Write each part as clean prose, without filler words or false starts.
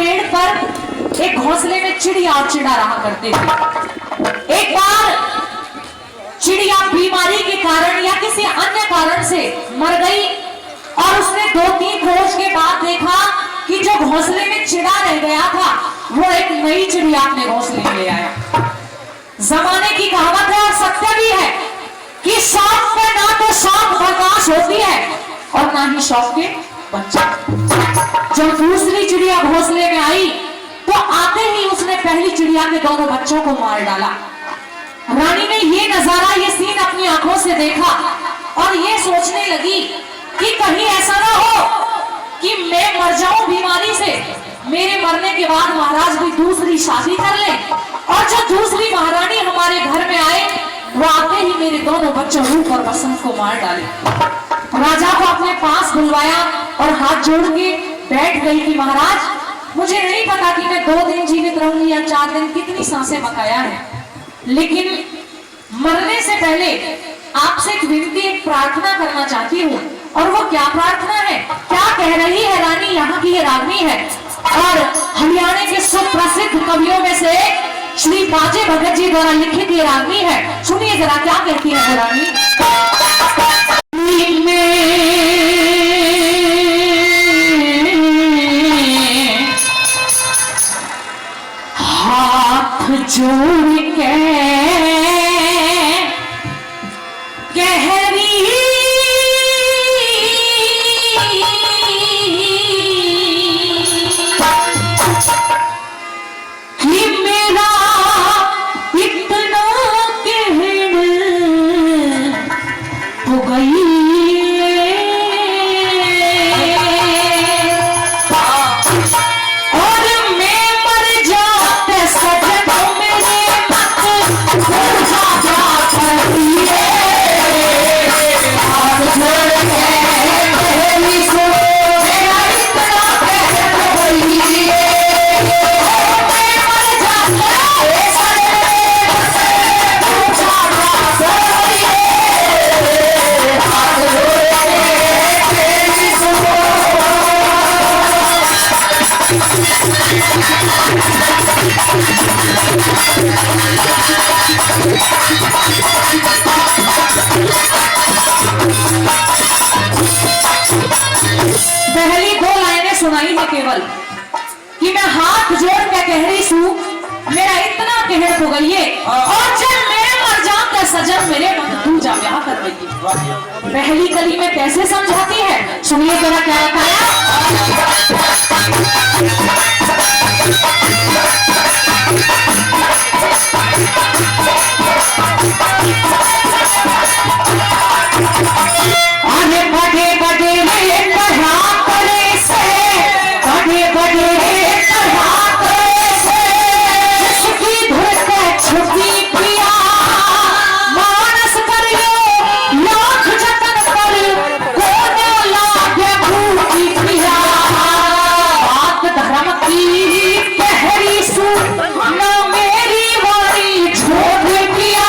पेड़ पर एक घोंसले में चिड़िया और चिड़ा रहा करते थे। एक बार चिड़िया बीमारी के कारण या किसी अन्य कारण से मर गई और उसने 2-3 खोज के बाद देखा कि जो घोंसले में चिड़ा रह गया था वो एक नई चिड़िया अपने घोंसले में ले आया। जमाने की कहावत है और सत्य भी है कि शौक में ना तो शौक बर्दाश्त होती है और ना ही शौक के बच्चे। जब दूसरी चिड़िया घोंसले में आई तो आते ही उसने पहली चिड़िया के दोनों बच्चों को मार डाला। रानी ने ये नजारा, ये सीन अपनी आंखों से देखा और ये सोचने लगी कि कहीं ऐसा ना हो कि मैं मर जाऊं बीमारी से, मेरे मरने के बाद महाराज भी दूसरी शादी कर ले और जो दूसरी महारानी हमारे घर में आए वो आते ही मेरे दोनों बच्चों रूप और बसंत को मार डाले। राजा को अपने पास बुलवाया और हाथ जोड़ के बैठ गई कि महाराज मुझे नहीं पता कि मैं 2 दिन जीवित रहूंगी या 4 दिन, कितनी सांसें बकाया है, लेकिन मरने से पहले आपसे एक विनती, एक प्रार्थना करना चाहती हूँ। और वो क्या प्रार्थना है, क्या कह रही है रानी? यहाँ की ये रानी है और हरियाणा के सुप्रसिद्ध कवियों में से श्री बाजे भगत जी द्वारा लिखित ये रानी है। सुनिए जरा क्या कहती है वो रानी। हाथ जोड़ के गहरी कि मेरा इतना कहर हो गई पहली 2 लाइनें सुनाई है केवल कि मैं हाथ जोड़ के कह रही हूँ मेरा इतना कहर हो गई है और जब मैं मर जाऊं तो सजन मेरे तू जा ब्याह कर रही। पहली कली में कैसे समझाती है, सुनिए जरा क्या बताया। आगे बढ़े बढ़े बढ़ा करे से, बढ़े बढ़े बढ़ा करे से, जिसकी धुन छुपी पिया मानस करियो लाख जतन कर कोने लागे भूखी पिया। बात धर्म की गहरी सुन ना मेरी वाणी छोड़ पिया।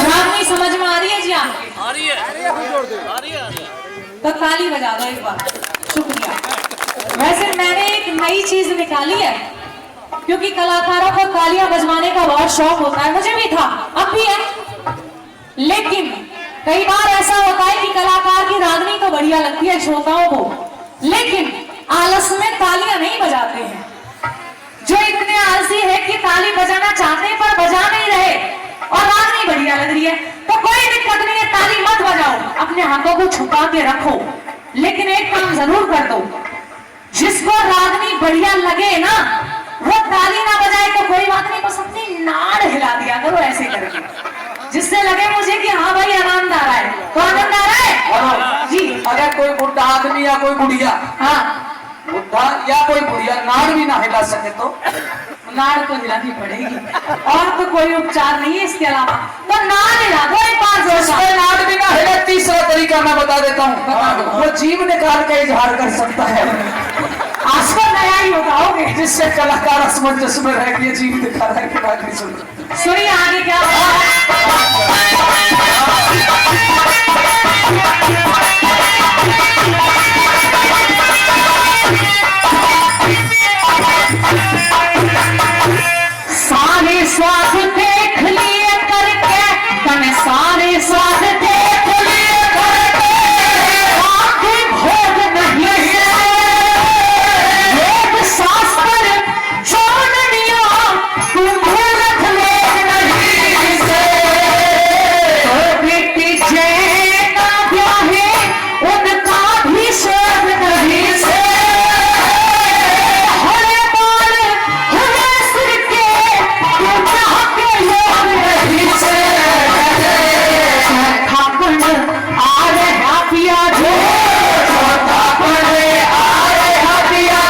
रानी समझ में आ रही है जी? आ रही है। तो ताली बजा दो एक बार, शुक्रिया। वैसे मैंने एक नई चीज निकाली है क्योंकि कलाकारों को तालियां बजवाने का बहुत शौक होता है, मुझे भी था, अब भी है, लेकिन कई बार ऐसा होता है कि कलाकार की रागनी तो बढ़िया लगती है श्रोताओं को, लेकिन आलस में तालियां नहीं बजाते हैं। जो इतने आलसी है कि ताली बजाना चाहते हैं पर बजा नहीं रहे और रागनी बढ़िया लग रही है, तो कोई दिक्कत नहीं है, ताली मत बजाओ, अपने हाथों को छुपा के रखो लेकिन एक काम जरूर कर दो, जिसको रागनी बढ़िया लगे ना वो ताली ना बजाए तो कोई बात नहीं, बस अपनी नाड़ हिला दिया करो ऐसे करके, जिससे लगे मुझे कि हाँ भाई आनंद आ रहा है। तो आनंद आ रहा है जी। अगर कोई बुढ़ा आदमी या कोई बुढ़िया, हाँ बुढ़ा या कोई बुढ़िया नाड़ भी ना हिला सके तो नाड़ तो हिलानी पड़ेगी, और तो कोई उपचार नहीं है इसके अलावा, तो नाड़ हिला दो एक बार जोर से। नाड़ भी ना हिले, तीसरा तरीका मैं बता देता हूँ, वो जीभ निकाल के इजहार कर सकता है। आज पर नया ही बताओगे, जिससे कलाकार असमंजस में रह के जीभ दिखा रहा है कि बात नहीं सुन। सुनिए आगे क्या सारे स्वाद देख लिए करके, तने सारे स्वाद देख लिए करके, आंखें भोग नहीं है वेद शास्त्र जाननिया, तू मूर्ख लोग नहीं से। तो बेटी जय ना ब्याहे उनका भी शोध नहीं से। हरे बाल हरे सिर के तू चाहते लोग नहीं से। ठाकुर आ रहा पिया जो, ठाकुर आ रहा पिया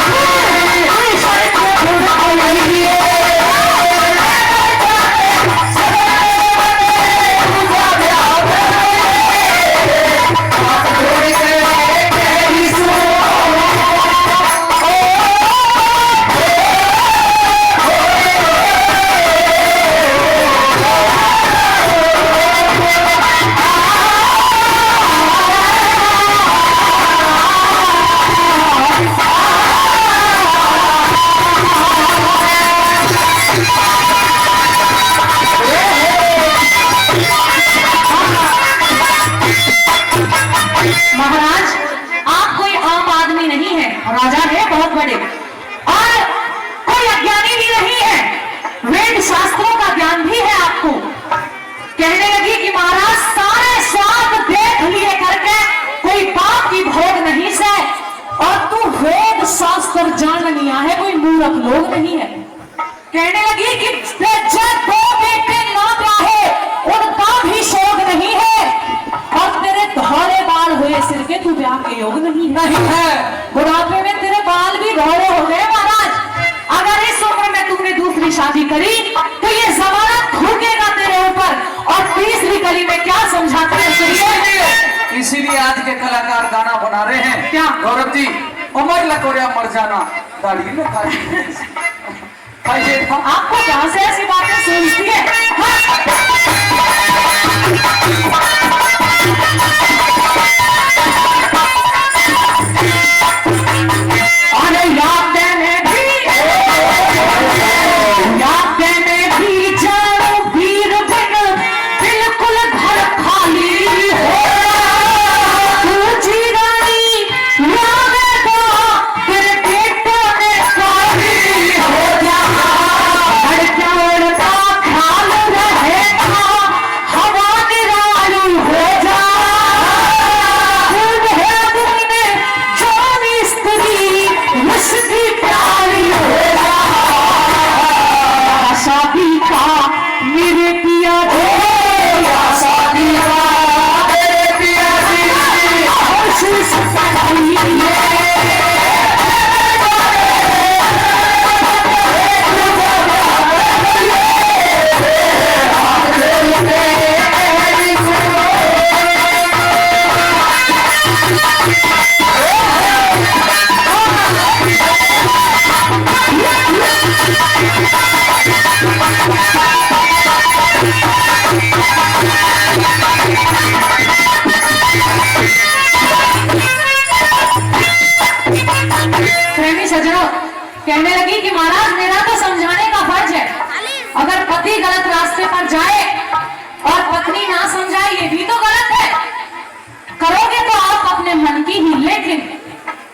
महाराज आप कोई आम आदमी नहीं है, राजा है बहुत बड़े, और कोई अज्ञानी भी नहीं है, वेद शास्त्रों का ज्ञान भी है आपको। कहने लगी कि महाराज सारे स्वाद देख लिए करके कोई पाप की भोग नहीं से, और तू वेद शास्त्र जान लिया है, कोई मूर्ख लोग नहीं है। कहने लगी कि जब दो बेटे ना ब्याहे उनका भी शोक नहीं है, और तेरे धौले बाल हुए सिर के तू ब्याह के योग नहीं है। बुढ़ापे में तेरे बाल भी धौले हो गए महाराज। अगर इस उम्र में तुमने दूसरी शादी करी तो ये जमाना थूकेगा तेरे ऊपर, और तीसरी कली में क्या समझाते हैं सुनिए। इसीलिए आज के कलाकार गाना बना रहे हैं। क्या? गौरव जी, उमर लकोरिया मर जाना दाढ़ी में खाइए। आपको कहां से ऐसी बातें सोचती है? अरे याद देने भी जाओ वीर बिन बिल्कुल घर खाली हो। तू जीरानी यादेगा तेरे पेटों में खाली हो जा। लड़का उड़ता ख्याल रहेगा, हवा निराली हो जा। खूब है तुमने जानी स्त्री मुश्किल प्यारी हो जा। शादी का मेरे पिया दे, शादी का मेरे पिया दे, खुशी सताई है। प्रेमी सज्जनों, कहने लगी कि महाराज मेरा तो समझाने का फर्ज है, अगर पति गलत रास्ते पर जाए और पत्नी ना समझाए ये भी तो गलत है। करोगे तो आप अपने मन की ही, लेकिन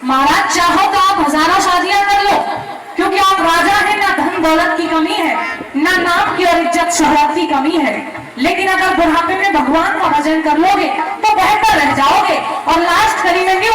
महाराज चाहो तो आप हजारों शादियां कर लो, क्योंकि आप राजा हैं, ना धन दौलत की कमी है, ना नाम की और इज्जत शोहरत की कमी है। लेकिन अगर बुढ़ापे में भगवान का भजन कर लोगे तो बेहतर रह जाओगे, और लास्ट कड़ी में भी